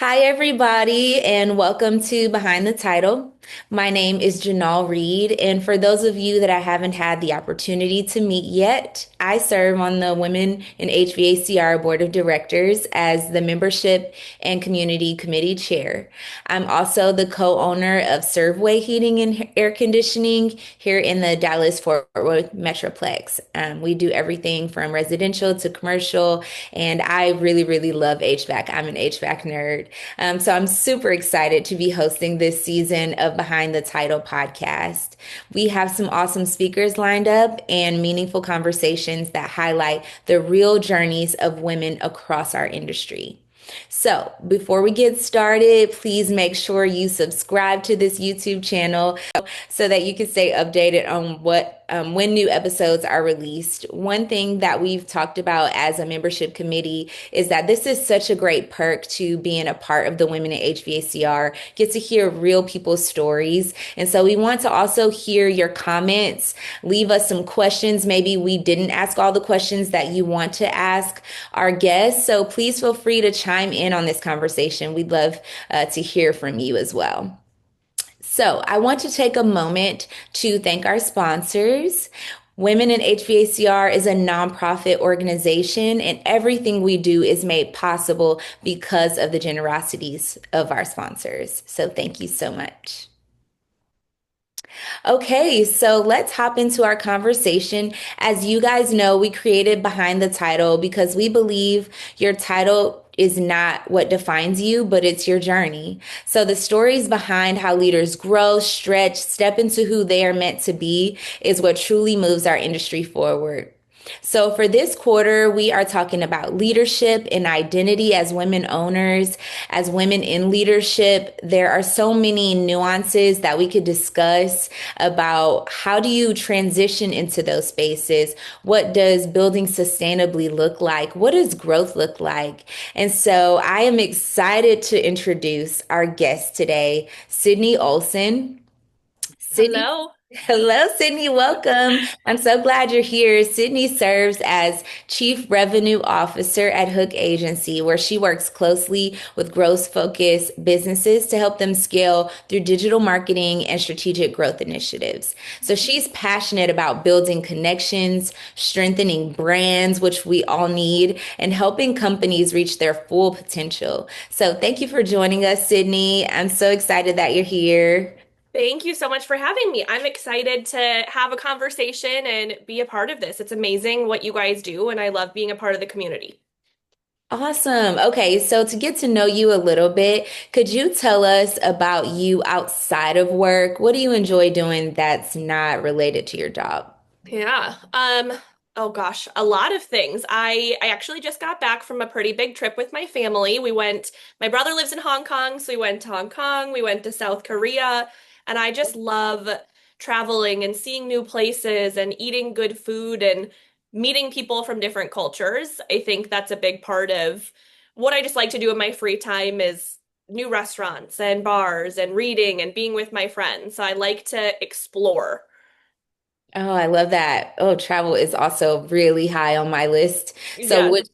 Hi, everybody, and welcome to Behind the Title. My name is Janal Reid, and for those of you that I haven't had the opportunity to meet yet, I serve on the Women in HVACR Board of Directors as the Membership and Community Committee Chair. I'm also the co-owner of Serveway Heating and Air Conditioning here in the Dallas-Fort Worth Metroplex. We do everything from residential to commercial, and I really, really love HVAC. I'm an HVAC nerd. So I'm super excited to be hosting this season of Behind the Title podcast. We have some awesome speakers lined up and meaningful conversations that highlight the real journeys of women across our industry. So, before we get started, please make sure you subscribe to this YouTube channel so that you can stay updated on when new episodes are released. One thing that we've talked about as a membership committee is that this is such a great perk to being a part of the Women in HVACR, get to hear real people's stories. And so we want to also hear your comments, leave us some questions. Maybe we didn't ask all the questions that you want to ask our guests. So please feel free to chime in on this conversation. We'd love to hear from you as well. So, I want to take a moment to thank our sponsors. Women in HVACR is a nonprofit organization, and everything we do is made possible because of the generosities of our sponsors. So, thank you so much. Okay, so let's hop into our conversation. As you guys know, we created Behind the Title because we believe your title is not what defines you, but it's your journey. So the stories behind how leaders grow, stretch, step into who they are meant to be is what truly moves our industry forward. So, for this quarter, we are talking about leadership and identity as women owners, as women in leadership. There are so many nuances that we could discuss about how do you transition into those spaces? What does building sustainably look like? What does growth look like? And so, I am excited to introduce our guest today, Sydnee Olsen. Sydney. Hello. Hello, Sydney. Welcome. I'm so glad you're here. Sydney serves as Chief Revenue Officer at Hook Agency, where she works closely with growth-focused businesses to help them scale through digital marketing and strategic growth initiatives. So she's passionate about building connections, strengthening brands, which we all need, and helping companies reach their full potential. So thank you for joining us, Sydney. I'm so excited that you're here. Thank you so much for having me. I'm excited to have a conversation and be a part of this. It's amazing what you guys do, and I love being a part of the community. Awesome. Okay, so to get to know you a little bit, could you tell us about you outside of work? What do you enjoy doing that's not related to your job? Yeah. Oh gosh, a lot of things. I actually just got back from a pretty big trip with my family. My brother lives in Hong Kong, so we went to Hong Kong, we went to South Korea, and I just love traveling and seeing new places and eating good food and meeting people from different cultures. I think that's a big part of what I just like to do in my free time is new restaurants and bars and reading and being with my friends. So I like to explore. Oh, I love that. Oh, travel is also really high on my list. So Yeah. which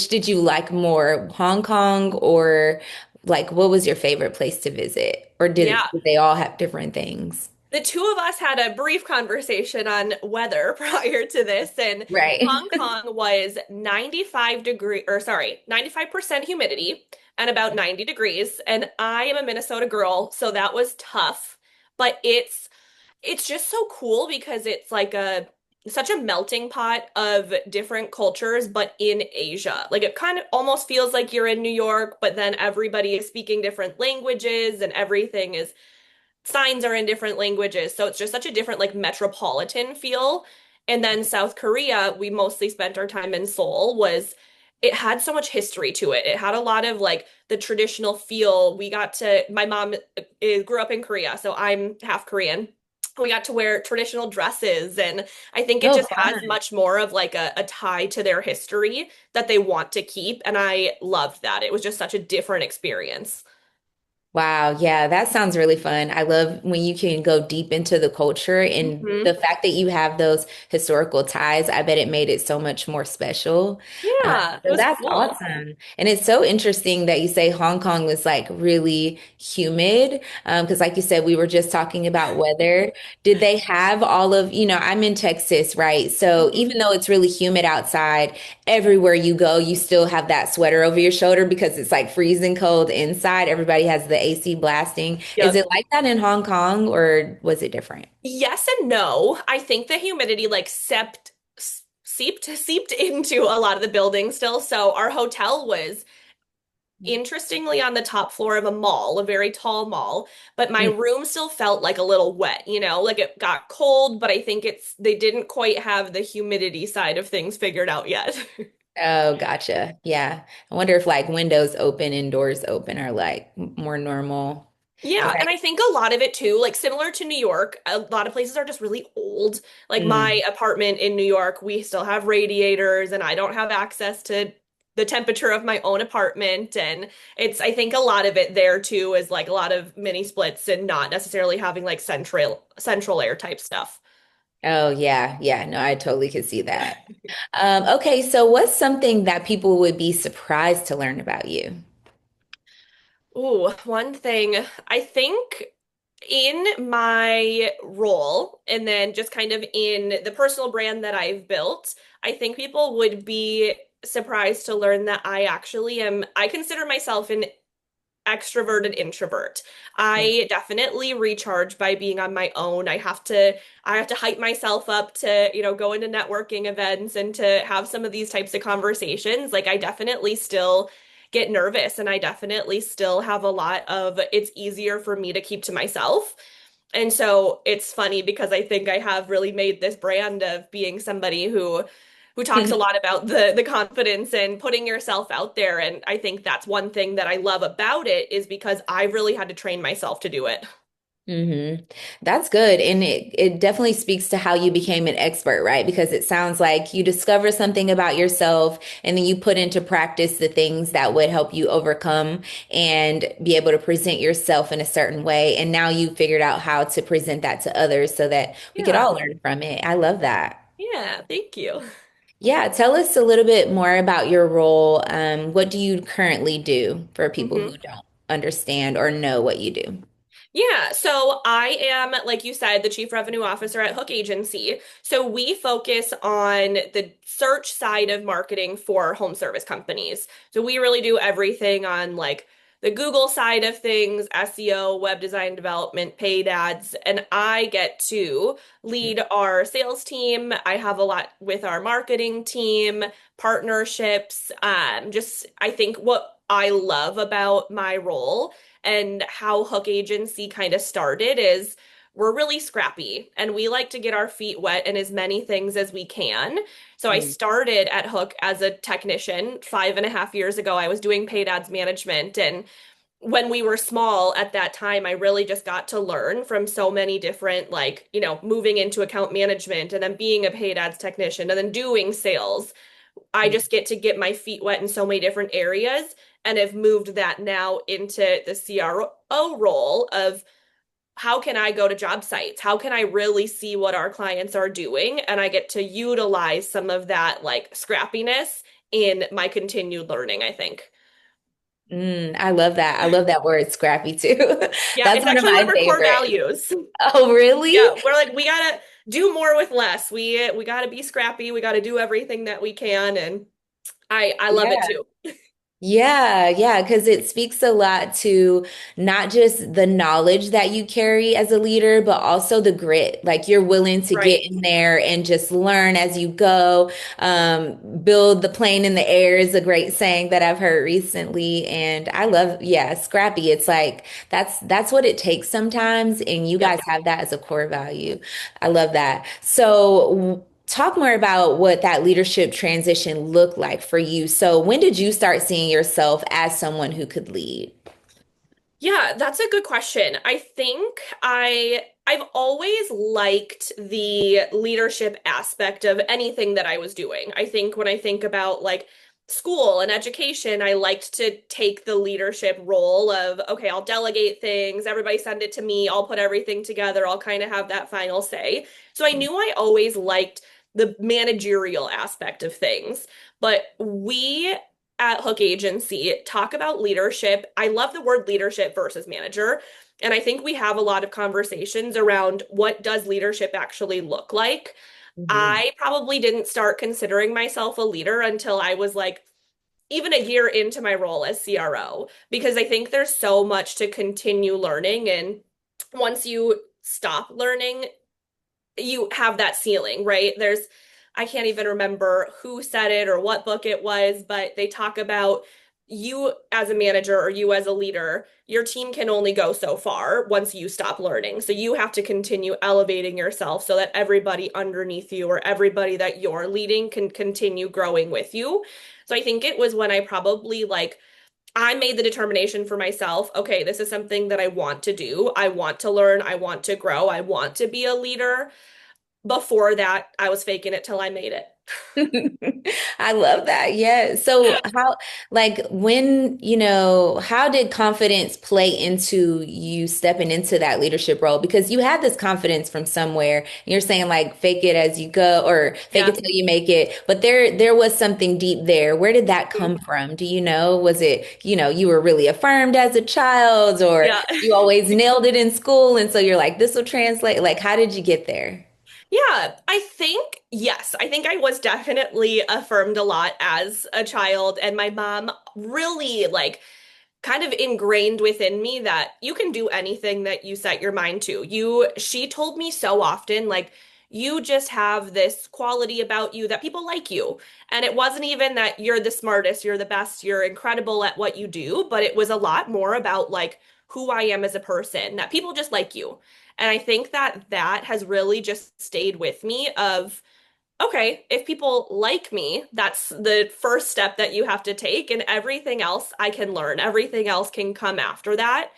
did you like more, Hong Kong or like what was your favorite place to visit? Or Yeah. did they all have different things? The two of us had a brief conversation on weather prior to this, and Right. Hong Kong was 95% humidity and about 90 degrees. And I am a Minnesota girl, so that was tough. But it's just so cool because it's like a such a melting pot of different cultures, but in Asia. Like it kind of almost feels like you're in New York, but then everybody is speaking different languages and everything is signs are in different languages. So it's just such a different like metropolitan feel. And then South Korea, we mostly spent our time in Seoul, was it had so much history to it. It had a lot of like the traditional feel. My mom grew up in Korea, so I'm half Korean. We got to wear traditional dresses, and I think it Oh, just has fun. much more of like a tie to their history that they want to keep. And I loved that. It was just such a different experience. Wow, yeah, that sounds really fun. I love when you can go deep into the culture and the Hmm. fact that you have those historical ties. I bet it made it so much more special. Yeah, it So was that's cool. awesome. And it's so interesting that you say Hong Kong was like really humid. Because like you said, we were just talking about weather. Did they have all of, I'm in Texas, right? So Hmm. even though it's really humid outside, everywhere you go, you still have that sweater over your shoulder because it's like freezing cold inside. Everybody has the AC blasting. Is it Yep. like that in Hong Kong or was it different? Yes and no. I think the humidity like seeped into a lot of the buildings still. So our hotel was interestingly on the top floor of a mall, a very tall mall, but my Mm. room still felt like a little wet, like it got cold, but I think they didn't quite have the humidity side of things figured out yet. Oh, gotcha. Yeah. I wonder if like windows open and doors open are like more normal. Because Yeah, and I think a lot of it too, like similar to New York, a lot of places are just really old. Like I my apartment in New York, we still have radiators and I don't have access to the temperature of my own apartment. And I think a lot of it there too is like a lot of mini splits and not necessarily having like central air type stuff. Oh, yeah. Yeah. No, I totally could see that. Okay. So what's something that people would be surprised to learn about you? Ooh, one thing I think in my role and then just kind of in the personal brand that I've built, I think people would be surprised to learn that I consider myself an extroverted introvert. I definitely recharge by being on my own. I have to hype myself up to, go into networking events and to have some of these types of conversations. Like I definitely still get nervous and I definitely still have a lot of it's easier for me to keep to myself. And so it's funny because I think I have really made this brand of being somebody who talks a lot about the confidence and putting yourself out there. And I think that's one thing that I love about it is because I really had to train myself to do it. That's good. And it definitely speaks to how you became an expert, right? Because it sounds like you discover something about yourself and then you put into practice the things that would help you overcome and be able to present yourself in a certain way. And now you figured out how to present that to others so that we could Yeah. all learn from it. I love that. Yeah, thank you. Yeah, tell us a little bit more about your role. What do you currently do for people Hmm. who don't understand or know what you do? Yeah, so I am, like you said, the Chief Revenue Officer at Hook Agency. So we focus on the search side of marketing for home service companies. So we really do everything on like the Google side of things, SEO, web design development, paid ads, and I get to lead our sales team. I have a lot with our marketing team, partnerships, just I think what I love about my role and how Hook Agency kind of started is we're really scrappy and we like to get our feet wet in as many things as we can. So I Mm, started at Hook as a technician 5.5 years ago. I was doing paid ads management. And when we were small at that time, I really just got to learn from so many different, like, moving into account management and then being a paid ads technician and then doing sales. I mm, just get to get my feet wet in so many different areas and have moved that now into the CRO role of how can I go to job sites? How can I really see what our clients are doing? And I get to utilize some of that like scrappiness in my continued learning, I think. I love that. I love that word scrappy too. Yeah, That's it's one of actually one my of our core favorites. values. Oh, really? Yeah, we're like we gotta do more with less. We gotta be scrappy. We gotta do everything that we can, and I love it Yeah. too. Yeah, yeah, because it speaks a lot to not just the knowledge that you carry as a leader, but also the grit. Like you're willing to get Right. in there and just learn as you go. Build the plane in the air is a great saying that I've heard recently. And I love, yeah, scrappy. It's like that's what it takes sometimes. And you Yep. guys have that as a core value. I love that. So talk more about what that leadership transition looked like for you. So, when did you start seeing yourself as someone who could lead? Yeah, that's a good question. I think I've always liked the leadership aspect of anything that I was doing. I think when I think about like school and education, I liked to take the leadership role of, okay, I'll delegate things, everybody send it to me, I'll put everything together, I'll kind of have that final say. So I knew I always liked the managerial aspect of things. But we at Hook Agency talk about leadership. I love the word leadership versus manager. And I think we have a lot of conversations around what does leadership actually look like. Mhm. I probably didn't start considering myself a leader until I was like even a year into my role as CRO, because I think there's so much to continue learning. And once you stop learning, you have that ceiling, right? I can't even remember who said it or what book it was, but they talk about you as a manager or you as a leader, your team can only go so far once you stop learning. So you have to continue elevating yourself so that everybody underneath you or everybody that you're leading can continue growing with you. So I think it was when I probably like I made the determination for myself, okay, this is something that I want to do. I want to learn, I want to grow, I want to be a leader. Before that, I was faking it till I made it. I love that. Yeah. So how, like when, how did confidence play into you stepping into that leadership role? Because you had this confidence from somewhere. And you're saying like fake it as you go or fake it Yeah. till you make it. But there was something deep there. Where did that come from? Do you know? Was it, you were really affirmed as a child or Yeah. you always nailed it in school and so you're like, this will translate? Like, how did you get there? Yeah, I think, yes, I think I was definitely affirmed a lot as a child. And my mom really like kind of ingrained within me that you can do anything that you set your mind to. She told me so often, like, you just have this quality about you that people like you. And it wasn't even that you're the smartest, you're the best, you're incredible at what you do, but it was a lot more about like who I am as a person, that people just like you. And I think that that has really just stayed with me of okay, if people like me, that's the first step that you have to take, and everything else I can learn. Everything else can come after that.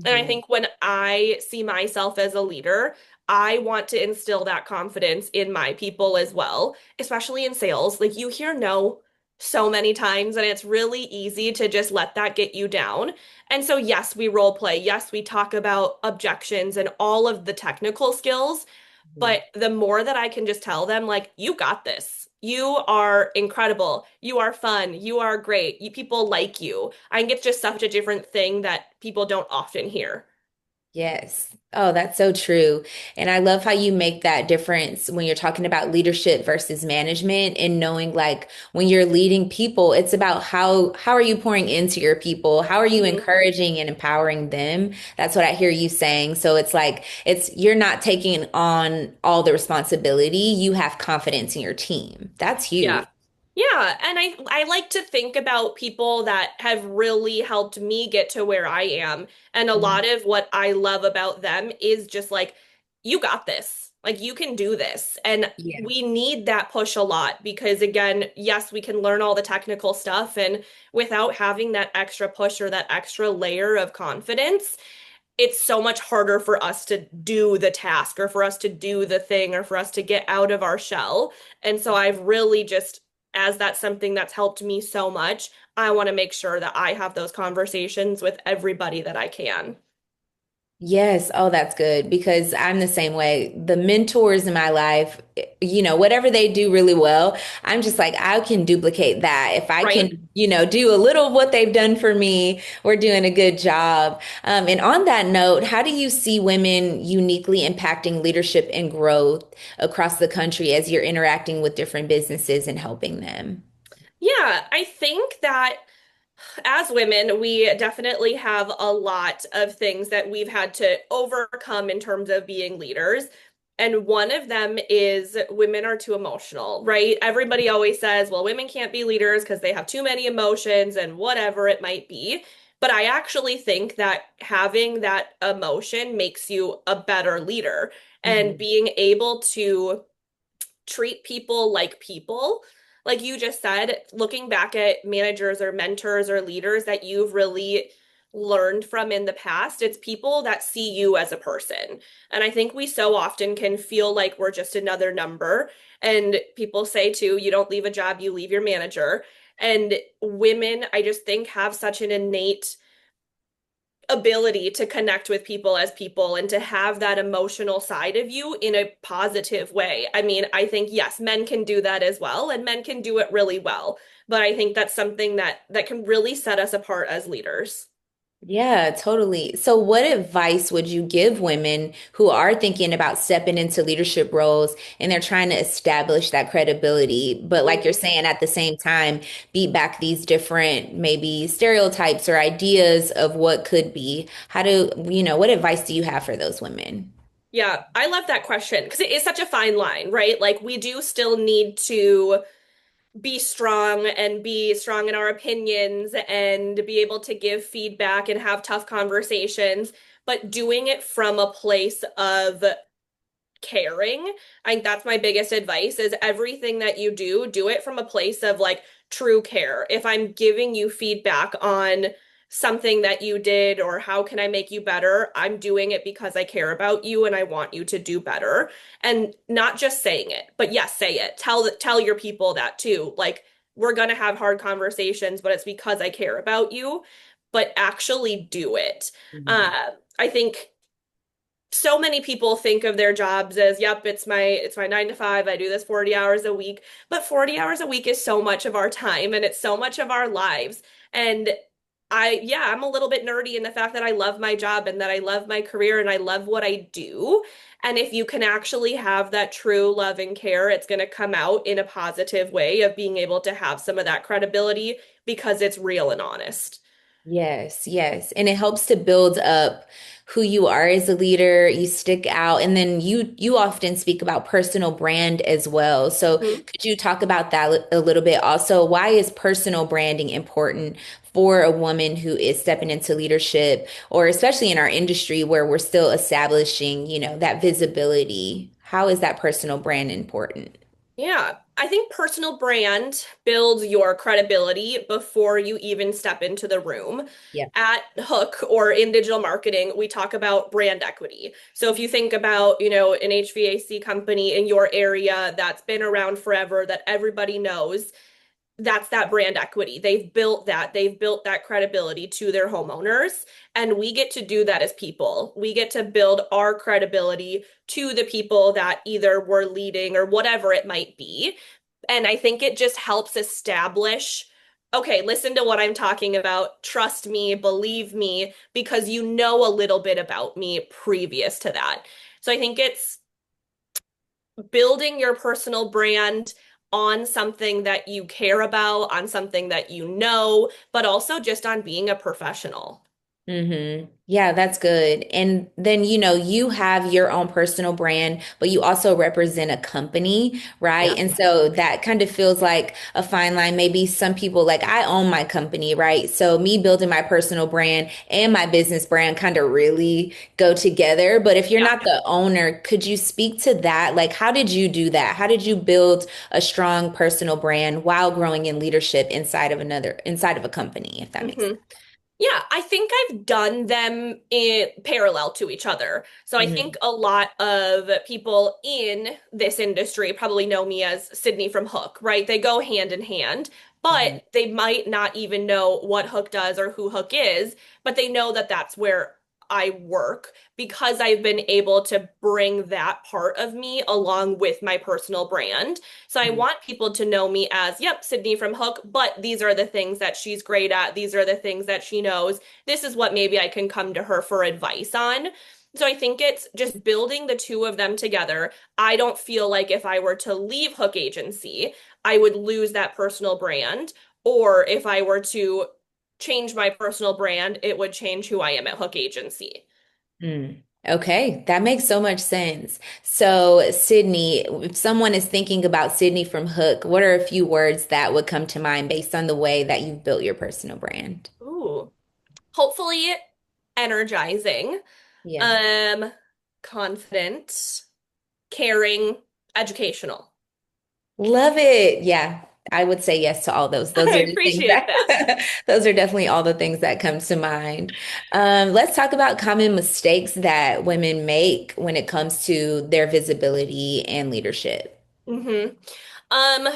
And I Mhm. think when I see myself as a leader, I want to instill that confidence in my people as well, especially in sales. Like you hear no so many times, and it's really easy to just let that get you down. And so, yes, we role play. Yes, we talk about objections and all of the technical skills. But the more that I can just tell them, like, you got this. You are incredible. You are fun. You are great. People like you. I think it's just such a different thing that people don't often hear. Yes. Oh, that's so true. And I love how you make that difference when you're talking about leadership versus management and knowing like when you're leading people, it's about how are you pouring into your people? How are you Mhm. encouraging and empowering them? That's what I hear you saying. So it's like it's you're not taking on all the responsibility. You have confidence in your team. That's huge. Yeah. Yeah, and I like to think about people that have really helped me get to where I am. And a Mhm. lot of what I love about them is just like, you got this. Like you can do this. And Yeah. we need that push a lot because again, yes, we can learn all the technical stuff and without having that extra push or that extra layer of confidence, it's so much harder for us to do the task or for us to do the thing or for us to get out of our shell. And so I've really just, as that's something that's helped me so much, I want to make sure that I have those conversations with everybody that I can. Yes. Oh, that's good because I'm the same way. The mentors in my life, whatever they do really well, I'm just like, I can duplicate that. If I Right? can, do a little of what they've done for me, we're doing a good job. And on that note, how do you see women uniquely impacting leadership and growth across the country as you're interacting with different businesses and helping them? Yeah, I think that as women, we definitely have a lot of things that we've had to overcome in terms of being leaders. And one of them is women are too emotional, right? Everybody always says, well, women can't be leaders because they have too many emotions and whatever it might be. But I actually think that having that emotion makes you a better leader and Mhm. being able to treat people like people. Like you just said, looking back at managers or mentors or leaders that you've really learned from in the past, it's people that see you as a person. And I think we so often can feel like we're just another number. And people say too, you don't leave a job, you leave your manager. And women, I just think, have such an innate ability to connect with people as people and to have that emotional side of you in a positive way. I mean, I think yes, men can do that as well and men can do it really well, but I think that's something that can really set us apart as leaders. Yeah, totally. So, what advice would you give women who are thinking about stepping into leadership roles and they're trying to establish that credibility, but like you're Mhm. saying, at the same time, beat back these different maybe stereotypes or ideas of what could be? How do, what advice do you have for those women? Yeah, I love that question because it is such a fine line, right? Like we do still need to be strong in our opinions and be able to give feedback and have tough conversations, but doing it from a place of caring. I think that's my biggest advice is everything that you do, do it from a place of like true care. If I'm giving you feedback on something that you did or how can I make you better, I'm doing it because I care about you and I want you to do better. And not just saying it, but yes, say it. Tell your people that too. Like we're going to have hard conversations, but it's because I care about you, but actually do it. Mhm. Uh, I think so many people think of their jobs as, yep, it's my 9 to 5. I do this 40 hours a week. But 40 hours a week is so much of our time and it's so much of our lives. And I'm a little bit nerdy in the fact that I love my job and that I love my career and I love what I do. And if you can actually have that true love and care, it's going to come out in a positive way of being able to have some of that credibility because it's real and honest. Yes, yes. And it helps to build up who you are as a leader. You stick out, and then you often speak about personal brand as well. So Mhm. could you talk about that a little bit? Also, why is personal branding important for a woman who is stepping into leadership, or especially in our industry where we're still establishing, that visibility? How is that personal brand important? Yeah, I think personal brand builds your credibility before you even step into the room. Yeah. At Hook or in digital marketing, we talk about brand equity. So if you think about, an HVAC company in your area that's been around forever that everybody knows, that's that brand equity. They've built that credibility to their homeowners. And we get to do that as people. We get to build our credibility to the people that either we're leading or whatever it might be. And I think it just helps establish, okay, listen to what I'm talking about. Trust me, believe me, because you know a little bit about me previous to that. So I think it's building your personal brand on something that you care about, on something that you know, but also just on being a professional. Yeah, that's good. And then, you have your own personal brand, but you also represent a company, right? Yeah. And so that kind of feels like a fine line. Maybe some people, like I own my company, right? So me building my personal brand and my business brand kind of really go together. But if you're Yeah. not the owner, could you speak to that? Like, how did you do that? How did you build a strong personal brand while growing in leadership inside of a company, if that makes hmm Yeah, I think I've done them in parallel to each other. So I sense? think a lot of people in this industry probably know me as Sydney from Hook, right? They go hand in hand, but Hmm. they might not even know what Hook does or who Hook is, but they know that that's where I work because I've been able to bring that part of me along with my personal brand. So I want people to know me as, yep, Sydney from Hook, but these are the things that she's great at. These are the things that she knows. This is what maybe I can come to her for advice on. So I think it's just building the two of them together. I don't feel like if I were to leave Hook Agency, I would lose that personal brand. Or if I were to change my personal brand, it would change who I am at Hook Agency. Mm. Okay, that makes so much sense. So, Sydney, if someone is thinking about Sydney from Hook, what are a few words that would come to mind based on the way that you've built your personal brand? Ooh. Hopefully energizing, Yeah. um, confident, caring, educational. Love it. Yeah, I would say yes to all those. Those I are the things appreciate that. that those are definitely all the things that come to mind. Let's talk about common mistakes that women make when it comes to their visibility and leadership. hmm Um,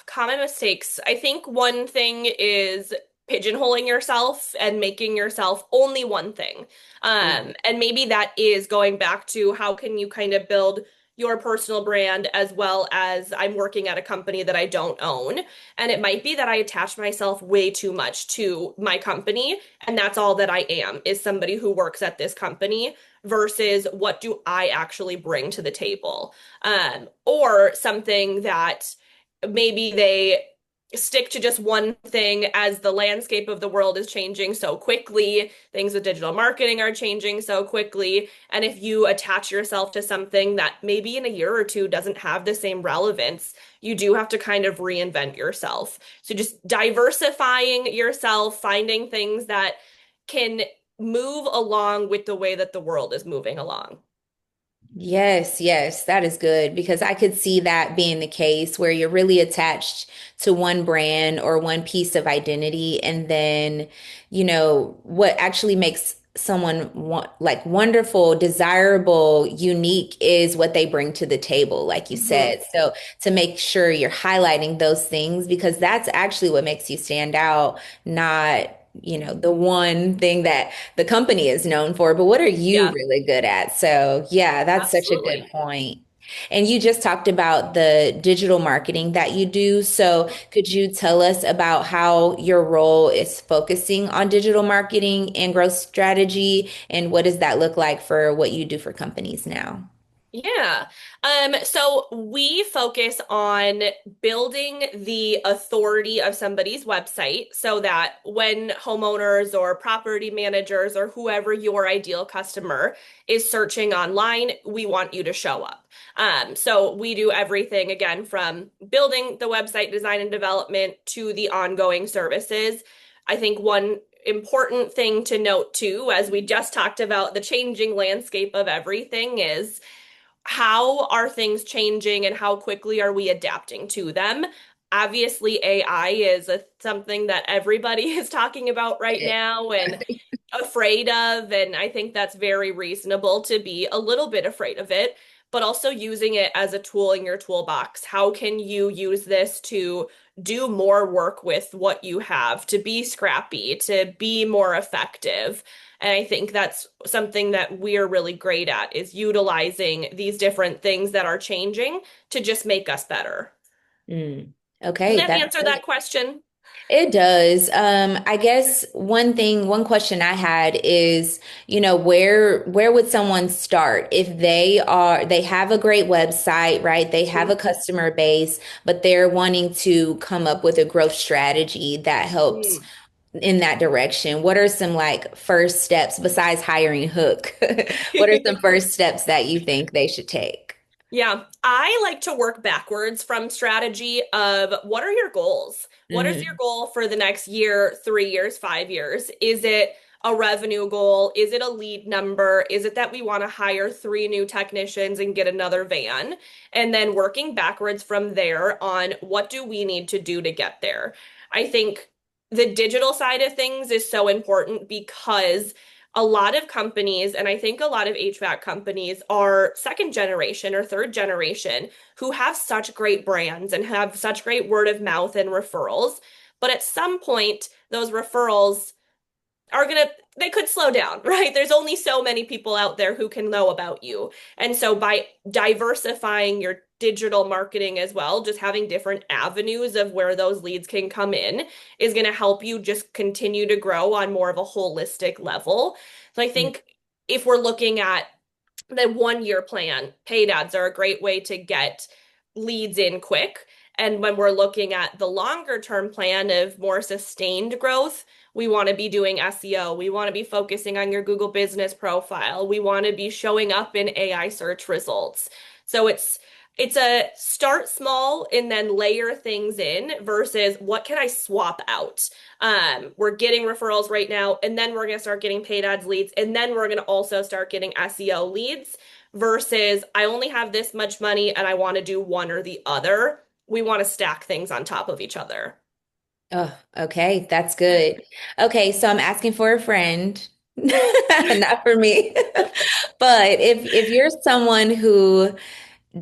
Common mistakes. I think one thing is pigeonholing yourself and making yourself only one thing. And maybe that is going back to how can you kind of build your personal brand as well as I'm working at a company that I don't own. And it might be that I attach myself way too much to my company, and that's all that I am, is somebody who works at this company versus what do I actually bring to the table or something that maybe they stick to just one thing as the landscape of the world is changing so quickly. Things with digital marketing are changing so quickly. And if you attach yourself to something that maybe in a year or two doesn't have the same relevance, you do have to kind of reinvent yourself. So just diversifying yourself, finding things that can move along with the way that the world is moving along. Yes, yes, that is good because I could see that being the case where you're really attached to one brand or one piece of identity. And then, what actually makes someone like wonderful, desirable, unique is what they bring to the table, like you Mhm. said. So to make sure you're highlighting those things because that's actually what makes you stand out, not the one thing that the company is known for, but what are you Yeah, really good at? So, yeah, that's such a good absolutely. point. And you just talked about the digital marketing that you do. So, could you tell us about how your role is focusing on digital marketing and growth strategy? And what does that look like for what you do for companies now? Yeah. So we focus on building the authority of somebody's website so that when homeowners or property managers or whoever your ideal customer is searching online, we want you to show up. So we do everything again from building the website design and development to the ongoing services. I think one important thing to note too, as we just talked about the changing landscape of everything, is how are things changing and how quickly are we adapting to them? Obviously, AI is something that everybody is talking about right now and afraid of. And I think that's very reasonable to be a little bit afraid of it, but also using it as a tool in your toolbox. How can you use this to do more work with what you have, to be scrappy, to be more effective? And I think that's something that we're really great at is utilizing these different things that are changing to just make us better. Mm. Does Okay, that that's answer good. that question? It does. I guess one question I had is, where would someone start if they have a great website, right? They have a customer base, but they're wanting to come up with a growth strategy that helps Mhm. in that direction. What are some like first steps besides hiring Hook? What are some first steps that you think they should take? Yeah, I like to work backwards from strategy of what are your goals? What is your Hmm. goal for the next year, 3 years, 5 years? Is it a revenue goal? Is it a lead number? Is it that we want to hire three new technicians and get another van? And then working backwards from there on what do we need to do to get there? I think the digital side of things is so important because a lot of companies, and I think a lot of HVAC companies are second generation or third generation who have such great brands and have such great word of mouth and referrals. But at some point, those referrals are gonna they could slow down, right? There's only so many people out there who can know about you. And so by diversifying your digital marketing as well, just having different avenues of where those leads can come in is going to help you just continue to grow on more of a holistic level. So I think if we're looking at the 1 year plan, paid ads are a great way to get leads in quick. And when we're looking at the longer term plan of more sustained growth, we want to be doing SEO. We want to be focusing on your Google business profile. We want to be showing up in AI search results. So it's a start small and then layer things in versus what can I swap out? We're getting referrals right now, and then we're going to start getting paid ads leads, and then we're going to also start getting SEO leads versus I only have this much money and I want to do one or the other. We want to stack things on top of each other. Oh, okay, that's good. Okay, so I'm asking for a friend, not for me. But if you're someone who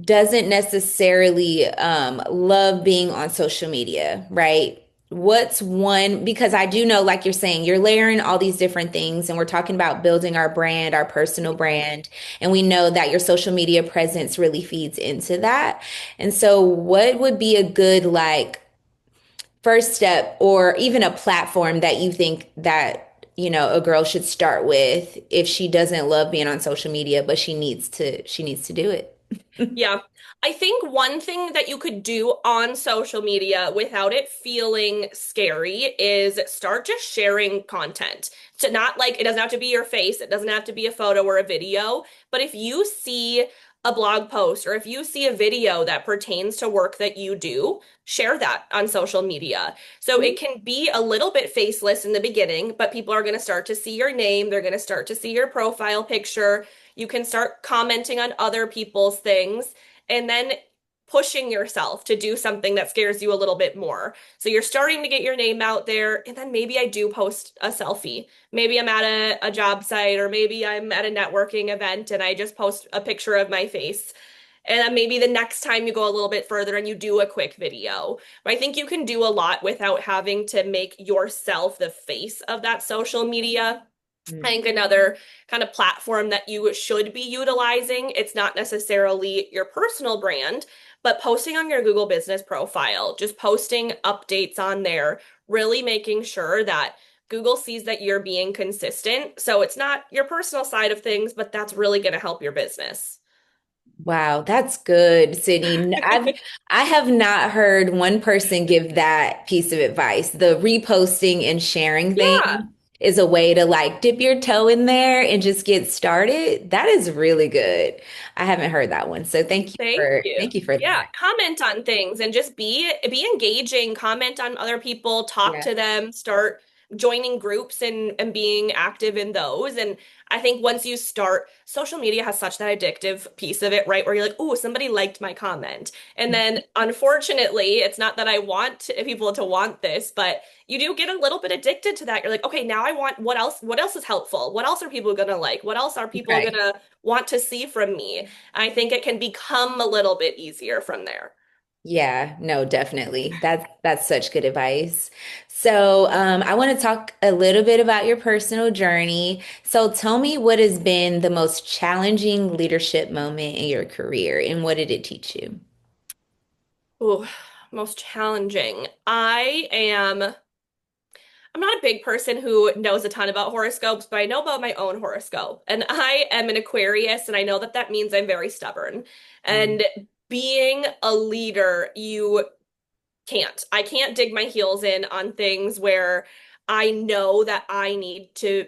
doesn't necessarily love being on social media, right? What's one, because I do know, like you're saying, you're layering all these different things, and we're talking about building our brand, our personal brand, and we know that your social media presence really feeds into that. And so, what would be a good, like, first step or even a platform that you think that, a girl should start with if she doesn't love being on social media, but she needs to do it? Yeah. I think one thing that you could do on social media without it feeling scary is start just sharing content. So not like it doesn't have to be your face, it doesn't have to be a photo or a video, but if you see a blog post or if you see a video that pertains to work that you do, share that on social media. So it can be a little bit faceless in the beginning, but people are going to start to see your name, they're going to start to see your profile picture. You can start commenting on other people's things and then pushing yourself to do something that scares you a little bit more. So you're starting to get your name out there, and then maybe I do post a selfie. Maybe I'm at a job site, or maybe I'm at a networking event and I just post a picture of my face. And then maybe the next time you go a little bit further and you do a quick video. But I think you can do a lot without having to make yourself the face of that social media. I Mm. think another kind of platform that you should be utilizing, it's not necessarily your personal brand, but posting on your Google business profile, just posting updates on there, really making sure that Google sees that you're being consistent. So it's not your personal side of things, but that's really going to help your business. Wow, that's good, Sydney. I have not heard one person give that piece of advice. The reposting and sharing Yeah, thing is a way to like dip your toe in there and just get started. That is really good. I haven't heard that one. So thank you thank for you. thank you for Yeah, that. comment on things and just be engaging, comment on other people, talk Yeah. to them, start joining groups and being active in those. And I think once you start, social media has such that addictive piece of it, right? Where you're like, oh, somebody liked my comment. And then unfortunately, it's not that I want people to want this, but you do get a little bit addicted to that. You're like, okay, now I want what else is helpful? What else are people gonna like? What else are people Right. gonna want to see from me? I think it can become a little bit easier from there. Yeah, no, definitely. That's such good advice. So, I want to talk a little bit about your personal journey. So, tell me what has been the most challenging leadership moment in your career, and what did it teach you? Ooh, most challenging. I'm not a big person who knows a ton about horoscopes, but I know about my own horoscope. And I am an Aquarius, and I know that that means I'm very stubborn. Mm. And being a leader, I can't dig my heels in on things where I know that I need to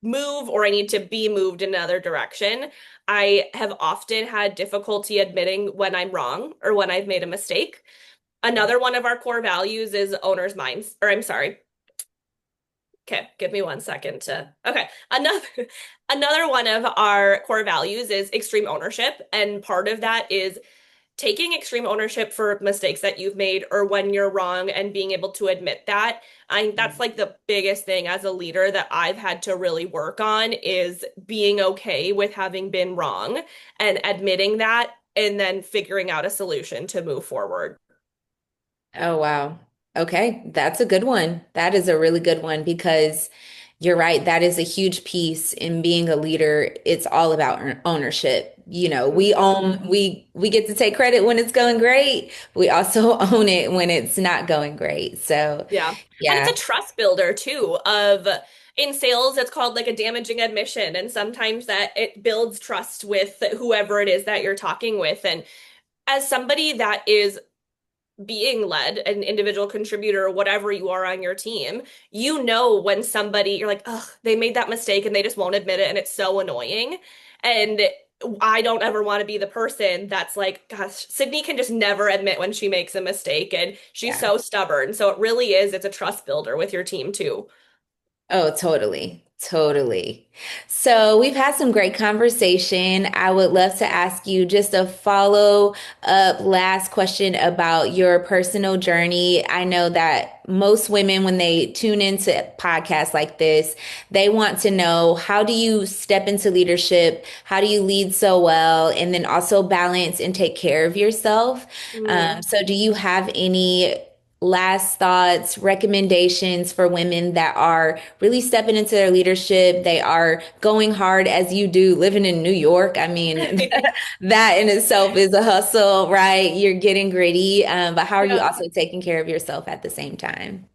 move or I need to be moved in another direction. I have often had difficulty admitting when I'm wrong or when I've made a mistake. Another one of our core values is owner's minds, or I'm sorry. Okay, give me 1 second to. Okay, another one of our core values is extreme ownership, and part of that is taking extreme ownership for mistakes that you've made or when you're wrong and being able to admit that. I think that's like the biggest thing as a leader that I've had to really work on is being okay with having been wrong and admitting that and then figuring out a solution to move forward. Oh, wow. Okay, that's a good one. That is a really good one because you're right. That is a huge piece in being a leader. It's all about ownership. We Mhm. own, we get to take credit when it's going great. We also own it when it's not going great. So, Yeah. And it's yeah, a trust builder too of in sales it's called like a damaging admission and sometimes that it builds trust with whoever it is that you're talking with and as somebody that is being led, an individual contributor, or whatever you are on your team, you know when somebody, you're like, ugh, they made that mistake and they just won't admit it and it's so annoying. And I don't ever want to be the person that's like, gosh, Sydney can just never admit when she makes a mistake and she's yeah. so stubborn. So it really is, it's a trust builder with your team too. Oh, totally. Totally. So we've had some great conversation. I would love to ask you just a follow up last question about your personal journey. I know that most women, when they tune into podcasts like this, they want to know, how do you step into leadership? How do you lead so well? And then also balance and take care of yourself. Mm. So do you have any last thoughts, recommendations for women that are really stepping into their leadership? They are going hard as you do, living in New York. I mean, that in itself is a hustle, right? You're getting gritty, but how are you Yeah. also taking care of yourself at the same time?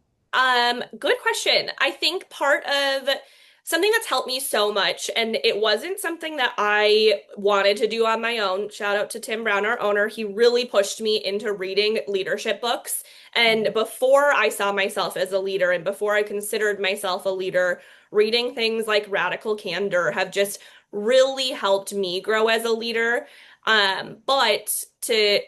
Good question. I think part of something that's helped me so much, and it wasn't something that I wanted to do on my own. Shout out to Tim Brown, our owner. He really pushed me into reading leadership books. And before I saw myself as a leader and before I considered myself a leader, reading things like Radical Candor have just really helped me grow as a leader. But to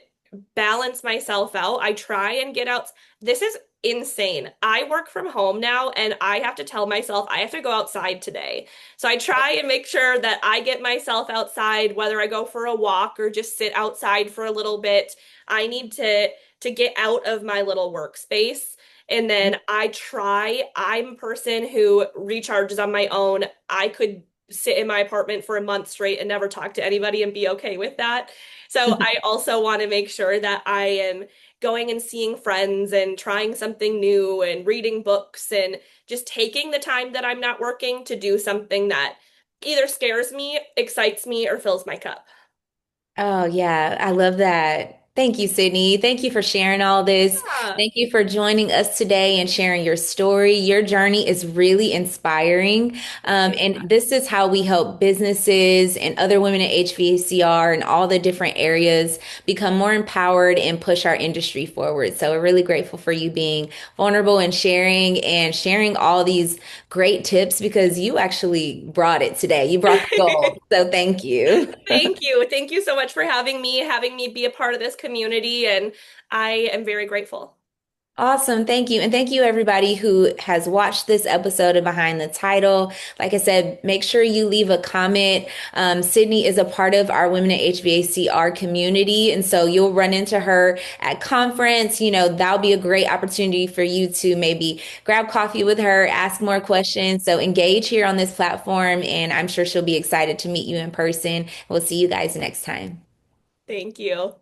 balance myself out, I try and get out. This is insane. I work from home now and I have to tell myself I have to go outside today. So I try and make sure that I get myself outside, whether I go for a walk or just sit outside for a little bit. I need to get out of my little workspace. And then I'm a person who recharges on my own. I could sit in my apartment for a month straight and never talk to anybody and be okay with that. So I also want to make sure that I am going and seeing friends and trying something new and reading books and just taking the time that I'm not working to do something that either scares me, excites me, or fills my cup. Oh, yeah, I love that. Thank you, Sydney. Thank you for sharing all this. Yeah. Thank you for joining us today and sharing your story. Your journey is really inspiring. And this is how we help businesses and other women in HVACR and all the different areas become more empowered and push our industry forward. So we're really grateful for you being vulnerable and sharing all these great tips, because you actually brought it today. You brought the gold. So thank you. Thank you. Thank you so much for having me be a part of this community, and I am very grateful. Awesome. Thank you. And thank you, everybody who has watched this episode of Behind the Title. Like I said, make sure you leave a comment. Sydney is a part of our Women in HVACR community. And so you'll run into her at conference. That'll be a great opportunity for you to maybe grab coffee with her, ask more questions. So engage here on this platform. And I'm sure she'll be excited to meet you in person. We'll see you guys next time. Thank you.